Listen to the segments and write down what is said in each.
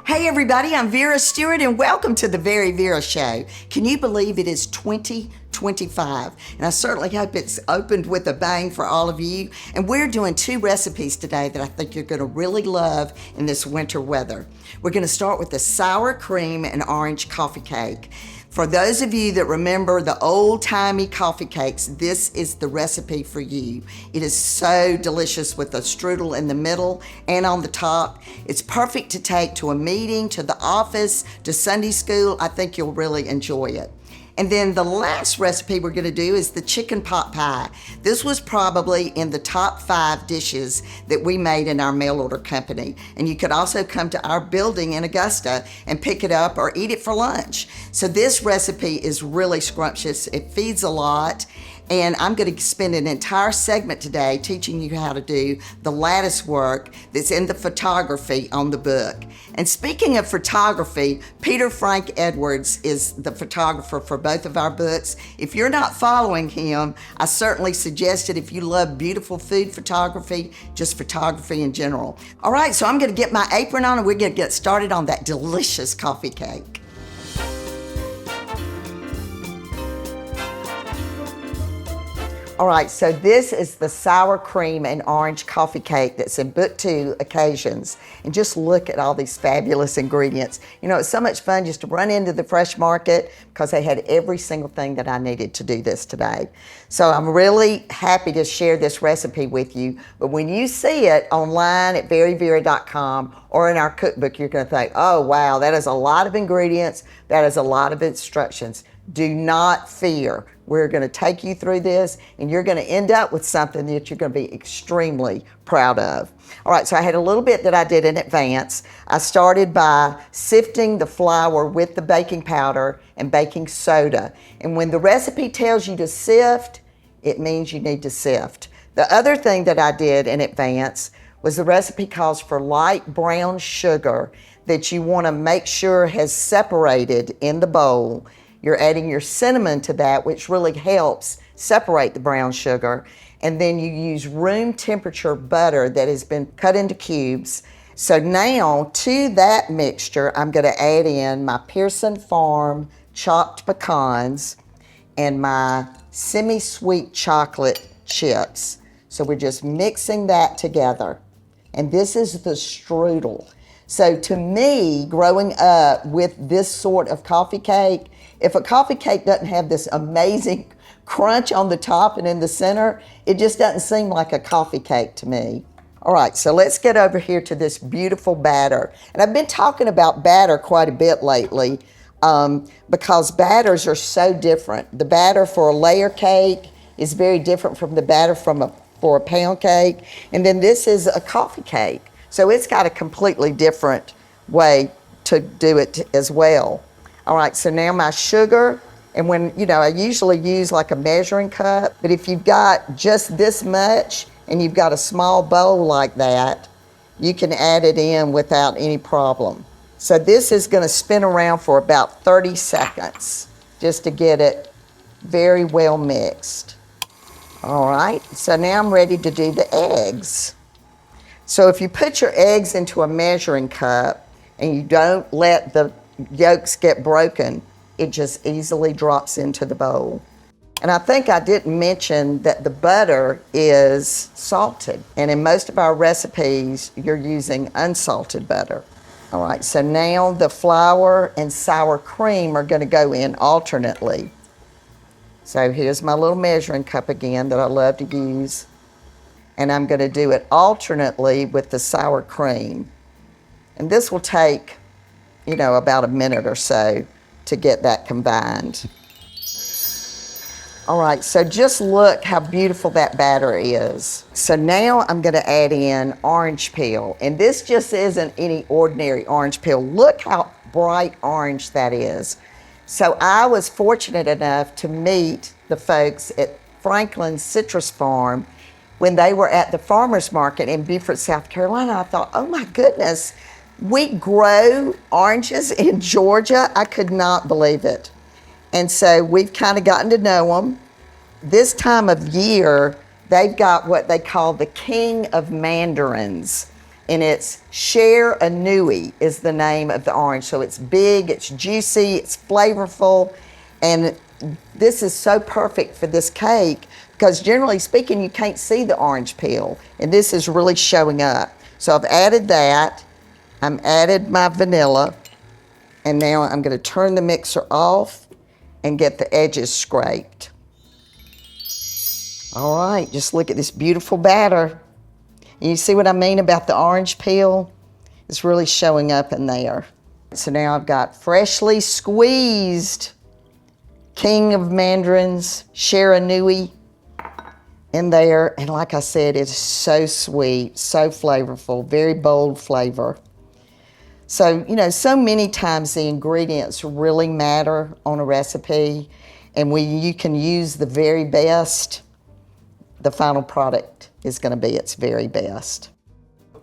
Hey everybody, I'm Vera Stewart and welcome to the VeryVera Show. Can you believe it is 2025? And I certainly hope it's opened with a bang for all of you. And we're doing 2 recipes today that I think you're going to really love in this winter weather. We're going to start with the sour cream and orange coffee cake. For those of you that remember the old-timey coffee cakes, this is the recipe for you. It is so delicious with a strudel in the middle and on the top. It's perfect to take to a meeting, to the office, to Sunday school. I think you'll really enjoy it. And then the last recipe we're gonna do is the chicken pot pie. This was probably in the top 5 dishes that we made in our mail order company. And you could also come to our building in Augusta and pick it up or eat it for lunch. So this recipe is really scrumptious. It feeds a lot. And I'm going to spend an entire segment today teaching you how to do the lattice work that's in the photography on the book. And speaking of photography, Peter Frank Edwards is the photographer for both of our books. If you're not following him, I certainly suggest it if you love beautiful food photography, just photography in general. All right, so I'm going to get my apron on and we're going to get started on that delicious coffee cake. All right, so this is the sour cream and orange coffee cake that's in book 2, Occasions. And just look at all these fabulous ingredients. You know, it's so much fun just to run into the fresh market because they had every single thing that I needed to do this today. So I'm really happy to share this recipe with you. But when you see it online at VeryVera.com or in our cookbook, you're gonna think, oh wow, that is a lot of ingredients, that is a lot of instructions. Do not fear. We're going to take you through this and you're going to end up with something that you're going to be extremely proud of. All right, so I had a little bit that I did in advance. I started by sifting the flour with the baking powder and baking soda. And when the recipe tells you to sift, it means you need to sift. The other thing that I did in advance was the recipe calls for light brown sugar that you want to make sure has separated in the bowl. You're adding your cinnamon to that, which really helps separate the brown sugar. And then you use room temperature butter that has been cut into cubes. So now to that mixture, I'm gonna add in my Pearson Farm chopped pecans and my semi-sweet chocolate chips. So we're just mixing that together. And this is the strudel. So to me, growing up with this sort of coffee cake, if a coffee cake doesn't have this amazing crunch on the top and in the center, it just doesn't seem like a coffee cake to me. All right, so let's get over here to this beautiful batter. And I've been talking about batter quite a bit lately because batters are so different. The batter for a layer cake is very different from the batter for a pound cake. And then this is a coffee cake. So it's got a completely different way to do it as well. All right, so now my sugar, and when, you know, I usually use like a measuring cup, but if you've got just this much and you've got a small bowl like that, you can add it in without any problem. So this is gonna spin around for about 30 seconds just to get it very well mixed. All right, so now I'm ready to do the eggs. So if you put your eggs into a measuring cup and you don't let the yolks get broken, it just easily drops into the bowl. And I think I didn't mention that the butter is salted. And in most of our recipes, you're using unsalted butter. All right, so now the flour and sour cream are gonna go in alternately. So here's my little measuring cup again that I love to use. And I'm gonna do it alternately with the sour cream. And this will take, you know, about a minute or so to get that combined. All right, so just look how beautiful that batter is. So now I'm gonna add in orange peel. And this just isn't any ordinary orange peel. Look how bright orange that is. So I was fortunate enough to meet the folks at Franklin's Citrus Farm when they were at the farmer's market in Beaufort, South Carolina. I thought, oh my goodness, we grow oranges in Georgia. I could not believe it. And so we've kind of gotten to know them. This time of year, they've got what they call the king of mandarins. and it's Share Anui is the name of the orange. So it's big, it's juicy, it's flavorful, and this is so perfect for this cake because generally speaking, you can't see the orange peel, and this is really showing up. So I've added that. I'm added my vanilla, and now I'm going to turn the mixer off and get the edges scraped. All right, just look at this beautiful batter. And you see what I mean about the orange peel? It's really showing up in there. So now I've got freshly squeezed King of Mandarins, Share Anui in there. And like I said, it's so sweet, so flavorful, very bold flavor. So, you know, so many times the ingredients really matter on a recipe, and when you can use the very best, the final product is going to be its very best.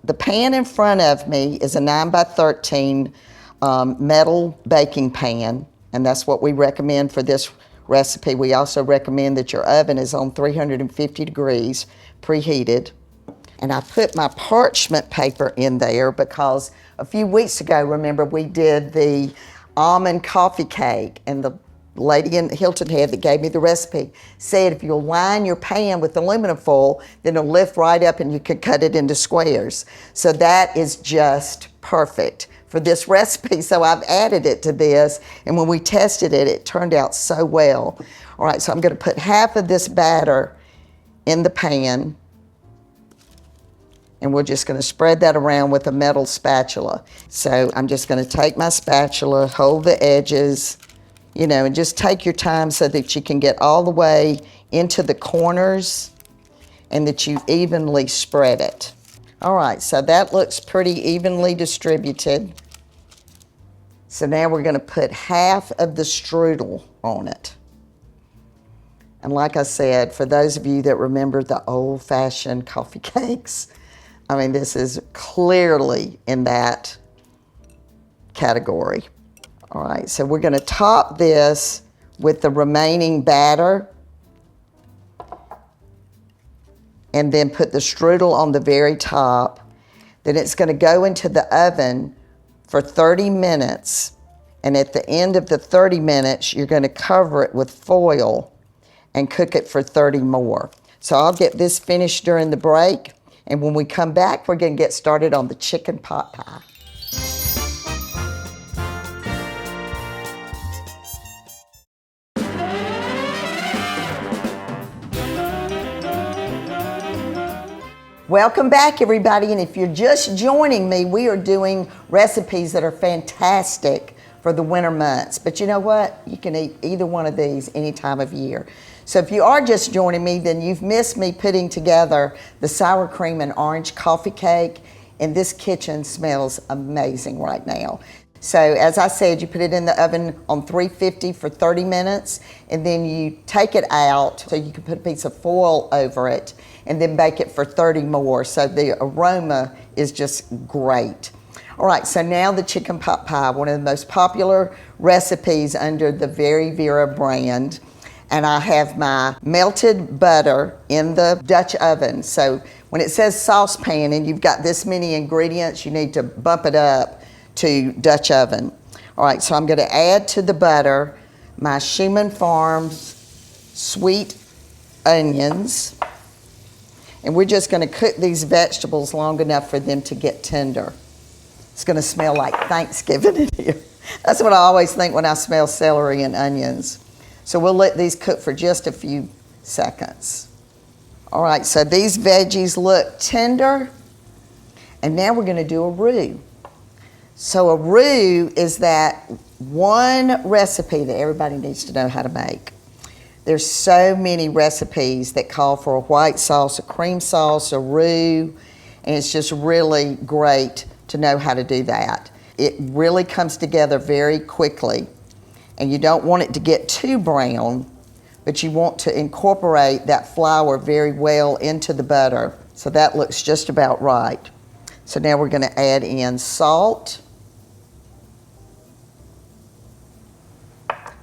The pan in front of me is a 9 by 13 metal baking pan, and that's what we recommend for this recipe. We also recommend that your oven is on 350 degrees, preheated. And I put my parchment paper in there because a few weeks ago, remember, we did the almond coffee cake, and the lady in Hilton Head that gave me the recipe said if you'll line your pan with aluminum foil, then it'll lift right up and you can cut it into squares. So that is just perfect for this recipe. So I've added it to this, and when we tested it, it turned out so well. All right, so I'm going to put half of this batter in the pan, and we're just going to spread that around with a metal spatula. So I'm just going to take my spatula, hold the edges, you know, and just take your time so that you can get all the way into the corners and that you evenly spread it. All right, so that looks pretty evenly distributed. So now we're going to put half of the strudel on it. And like I said, for those of you that remember the old-fashioned coffee cakes, I mean, this is clearly in that category. All right, so we're going to top this with the remaining batter and then put the strudel on the very top. Then it's going to go into the oven for 30 minutes. And at the end of the 30 minutes, you're going to cover it with foil and cook it for 30 more. So I'll get this finished during the break. And when we come back, we're going to get started on the chicken pot pie. Welcome back, everybody, and if you're just joining me, we are doing recipes that are fantastic for the winter months. But you know what? You can eat either one of these any time of year. So if you are just joining me, then you've missed me putting together the sour cream and orange coffee cake, and this kitchen smells amazing right now. So as I said, you put it in the oven on 350 for 30 minutes, and then you take it out so you can put a piece of foil over it and then bake it for 30 more. So the aroma is just great. All right, so now the chicken pot pie, one of the most popular recipes under the VeryVera brand. And I have my melted butter in the Dutch oven. So when it says saucepan and you've got this many ingredients, you need to bump it up to Dutch oven. All right, so I'm going to add to the butter my Schumann Farms sweet onions. And we're just going to cook these vegetables long enough for them to get tender. It's going to smell like Thanksgiving in here. That's what I always think when I smell celery and onions. So we'll let these cook for just a few seconds. All right, so these veggies look tender. And now we're going to do a roux. So a roux is that one recipe that everybody needs to know how to make. There's so many recipes that call for a white sauce, a cream sauce, a roux, and it's just really great to know how to do that. It really comes together very quickly, and you don't want it to get too brown, but you want to incorporate that flour very well into the butter. So that looks just about right. So now we're going to add in salt,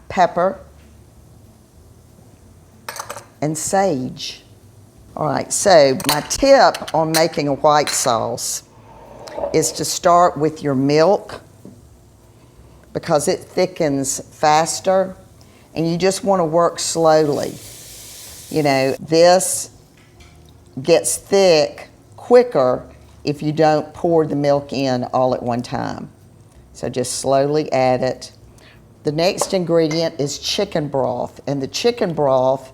pepper, and sage. All right, so my tip on making a white sauce is to start with your milk because it thickens faster, and you just want to work slowly. You know, this gets thick quicker if you don't pour the milk in all at one time. So just slowly add it. The next ingredient is chicken broth, and the chicken broth,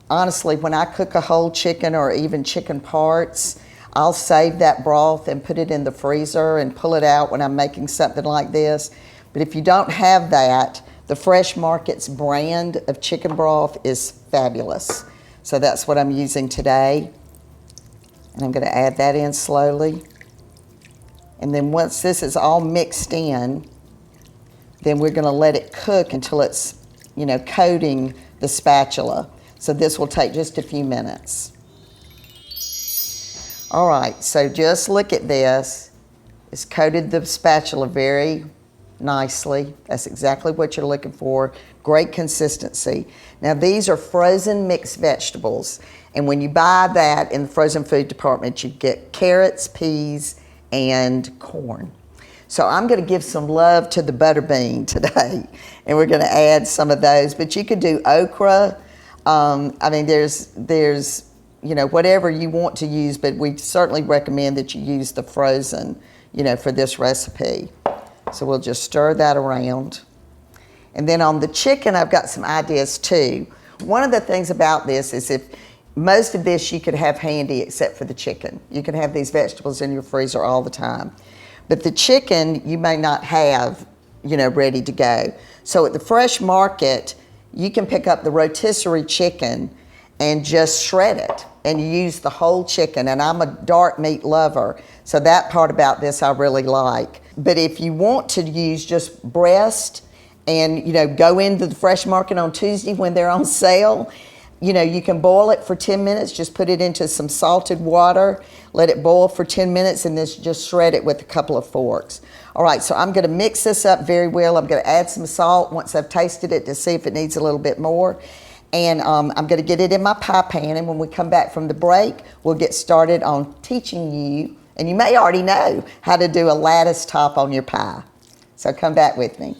honestly, when I cook a whole chicken or even chicken parts, I'll save that broth and put it in the freezer and pull it out when I'm making something like this. But if you don't have that, the Fresh Market's brand of chicken broth is fabulous. So that's what I'm using today. And I'm going to add that in slowly. And then once this is all mixed in, then we're going to let it cook until it's, you know, coating the spatula. So this will take just a few minutes. All right, so just look at this. It's coated the spatula very nicely. That's exactly what you're looking for. Great consistency. Now these are frozen mixed vegetables. And when you buy that in the frozen food department, you get carrots, peas, and corn. So I'm going to give some love to the butter bean today. And we're going to add some of those. But you could do okra. I mean, there's you know, whatever you want to use, but we certainly recommend that you use the frozen, you know, for this recipe. So we'll just stir that around. And then on the chicken, I've got some ideas too. One of the things about this is if most of this you could have handy except for the chicken. You can have these vegetables in your freezer all the time. But the chicken you may not have, you know, ready to go. So at the Fresh Market, you can pick up the rotisserie chicken and just shred it and use the whole chicken. And I'm a dark meat lover, so that part about this I really like. But if you want to use just breast and, you know, go into the Fresh Market on Tuesday when they're on sale, you know, you can boil it for 10 minutes, just put it into some salted water, let it boil for 10 minutes, and then just shred it with a couple of forks. All right, so I'm gonna mix this up very well. I'm gonna add some salt once I've tasted it to see if it needs a little bit more. And I'm gonna get it in my pie pan, and when we come back from the break, we'll get started on teaching you, and you may already know, how to do a lattice top on your pie. So come back with me.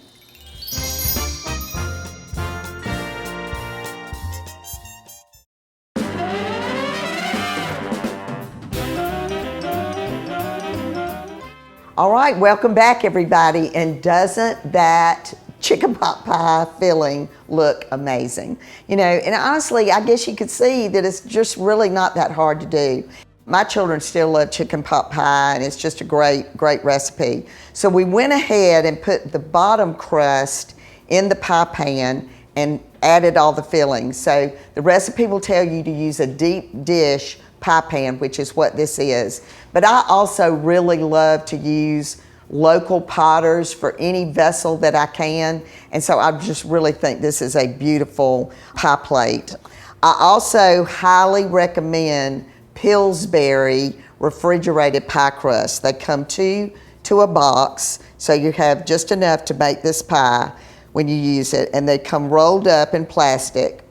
All right, welcome back everybody, and doesn't that chicken pot pie filling look amazing? You know, and honestly, I guess you could see that it's just really not that hard to do. My children still love chicken pot pie, and it's just a great recipe. So we went ahead and put the bottom crust in the pie pan and added all the fillings. So the recipe will tell you to use a deep dish pie pan, which is what this is. But I also really love to use local potters for any vessel that I can. And so I just really think this is a beautiful pie plate. I also highly recommend Pillsbury refrigerated pie crust. They come to a box, so you have just enough to make this pie when you use it. And they come rolled up in plastic,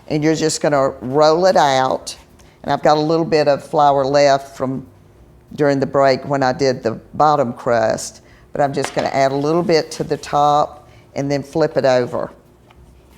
and you're just gonna roll it out. And I've got a little bit of flour left from during the break when I did the bottom crust, but I'm just gonna add a little bit to the top and then flip it over.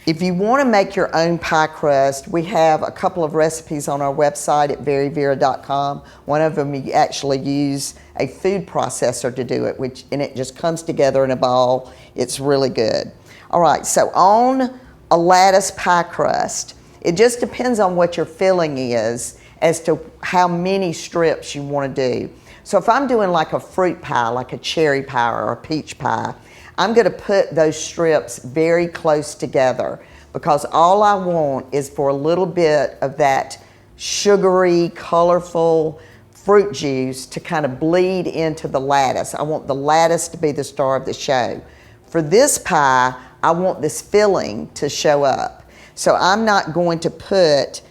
If you wanna make your own pie crust, we have a couple of recipes on our website at VeryVera.com. One of them you actually use a food processor to do it, and it just comes together in a ball. It's really good. All right, so on a lattice pie crust, it just depends on what your filling is as to how many strips you want to do. So if I'm doing like a fruit pie, like a cherry pie or a peach pie, I'm going to put those strips very close together because all I want is for a little bit of that sugary, colorful fruit juice to kind of bleed into the lattice. I want the lattice to be the star of the show. For this pie, I want this filling to show up. So I'm not going to put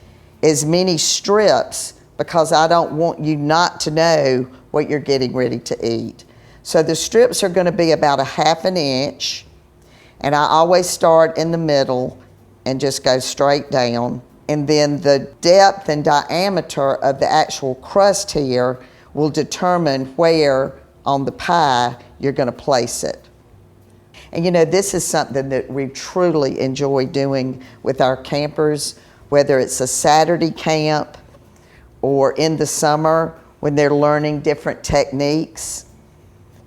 as many strips because I don't want you not to know what you're getting ready to eat. So the strips are going to be about 1/2 inch, and I always start in the middle and just go straight down. And then the depth and diameter of the actual crust here will determine where on the pie you're going to place it. And you know, this is something that we truly enjoy doing with our campers, whether it's a Saturday camp or in the summer when they're learning different techniques.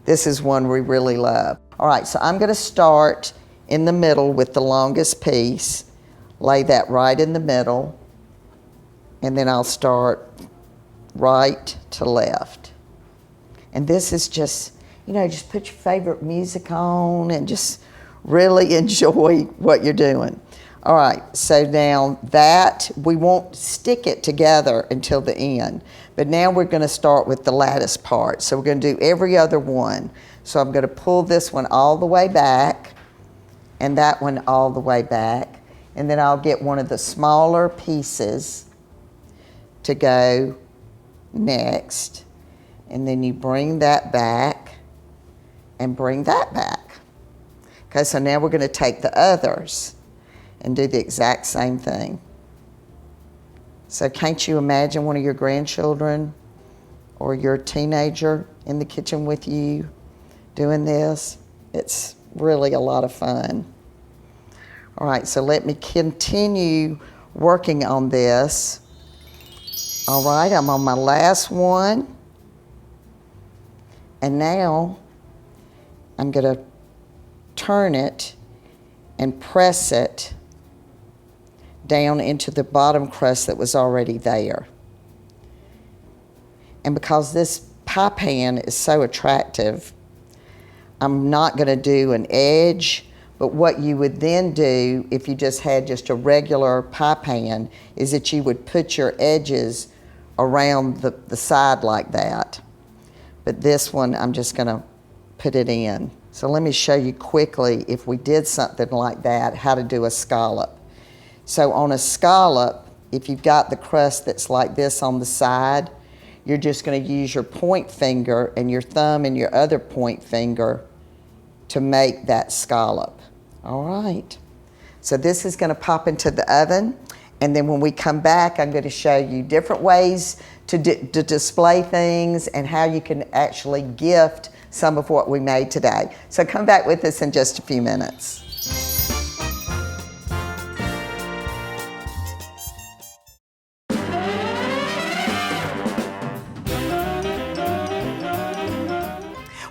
This is one we really love. All right, so I'm going to start in the middle with the longest piece, lay that right in the middle, and then I'll start right to left. And this is just, you know, just put your favorite music on and just really enjoy what you're doing. All right, so now that, we won't stick it together until the end, but now we're going to start with the lattice part. So we're going to do every other one. So I'm going to pull this one all the way back and that one all the way back, and then I'll get one of the smaller pieces to go next, and then you bring that back and bring that back. Okay, so now we're going to take the others and do the exact same thing. So can't you imagine one of your grandchildren or your teenager in the kitchen with you doing this? It's really a lot of fun. All right, so let me continue working on this. All right, I'm on my last one. And now I'm going to turn it and press it down into the bottom crust that was already there. And because this pie pan is so attractive, I'm not going to do an edge, but what you would then do if you just had just a regular pie pan is that you would put your edges around the side like that. But this one, I'm just going to put it in. So let me show you quickly, if we did something like that, how to do a scallop. So on a scallop, if you've got the crust that's like this on the side, you're just going to use your point finger and your thumb and your other point finger to make that scallop. All right. So this is going to pop into the oven, and then when we come back, I'm going to show you different ways to display things and how you can actually gift some of what we made today. So come back with us in just a few minutes.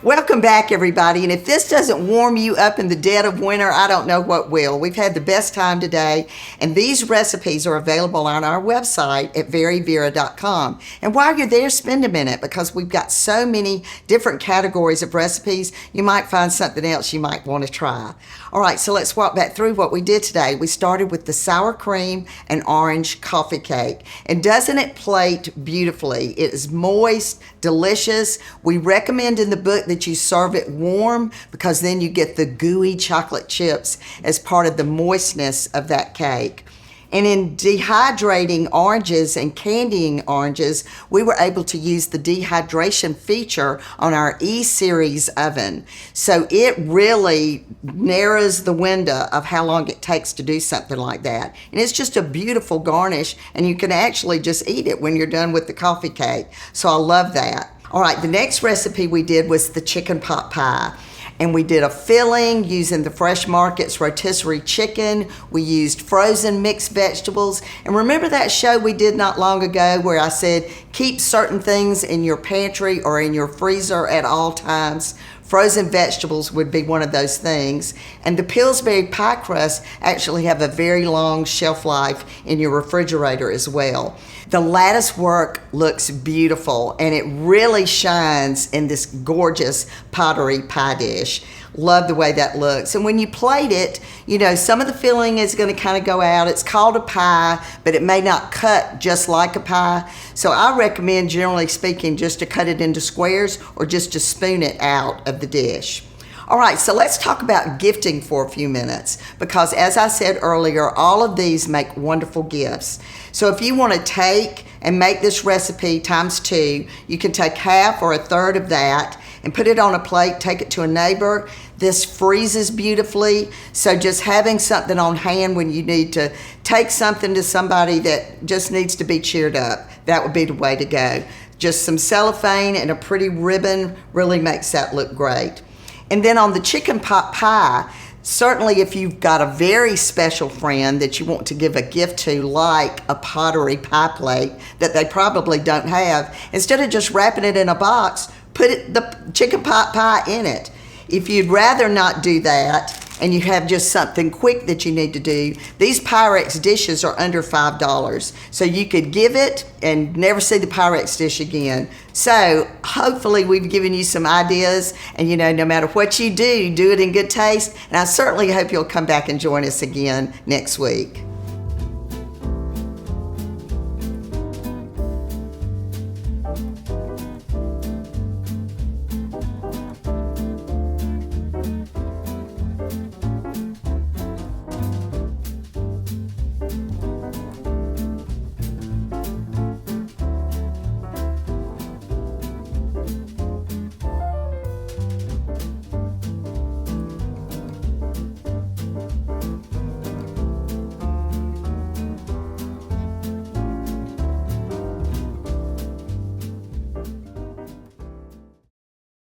Welcome back, everybody, and if this doesn't warm you up in the dead of winter, I don't know what will. We've had the best time today, and these recipes are available on our website at VeryVera.com. And while you're there, spend a minute, because we've got so many different categories of recipes, you might find something else you might want to try. All right, so let's walk back through what we did today. We started with the sour cream and orange coffee cake. And doesn't it plate beautifully? It is moist, delicious. We recommend in the book that you serve it warm, because then you get the gooey chocolate chips as part of the moistness of that cake. And in dehydrating oranges and candying oranges, we were able to use the dehydration feature on our E-Series oven. So it really narrows the window of how long it takes to do something like that. And it's just a beautiful garnish, and you can actually just eat it when you're done with the coffee cake. So I love that. All right, the next recipe we did was the chicken pot pie. And we did a filling using the Fresh Market's rotisserie chicken. We used frozen mixed vegetables. And remember that show we did not long ago where I said keep certain things in your pantry or in your freezer at all times? Frozen vegetables would be one of those things. And the Pillsbury pie crusts actually have a very long shelf life in your refrigerator as well. The lattice work looks beautiful, and it really shines in this gorgeous pottery pie dish. Love the way that looks. And when you plate it, you know, some of the filling is going to kind of go out. It's called a pie, but it may not cut just like a pie. So I recommend, generally speaking, just to cut it into squares or just to spoon it out of the dish. All right, so let's talk about gifting for a few minutes, because as I said earlier, all of these make wonderful gifts. So if you want to take and make this recipe times 2, you can take half or a third of that and put it on a plate, take it to a neighbor. This freezes beautifully, so just having something on hand when you need to take something to somebody that just needs to be cheered up, that would be the way to go. Just some cellophane and a pretty ribbon really makes that look great. And then on the chicken pot pie, certainly if you've got a very special friend that you want to give a gift to, like a pottery pie plate that they probably don't have, instead of just wrapping it in a box, put the chicken pot pie in it. If you'd rather not do that and you have just something quick that you need to do, these Pyrex dishes are under $5. So you could give it and never see the Pyrex dish again. So hopefully we've given you some ideas, and no matter what you do, do it in good taste. And I certainly hope you'll come back and join us again next week.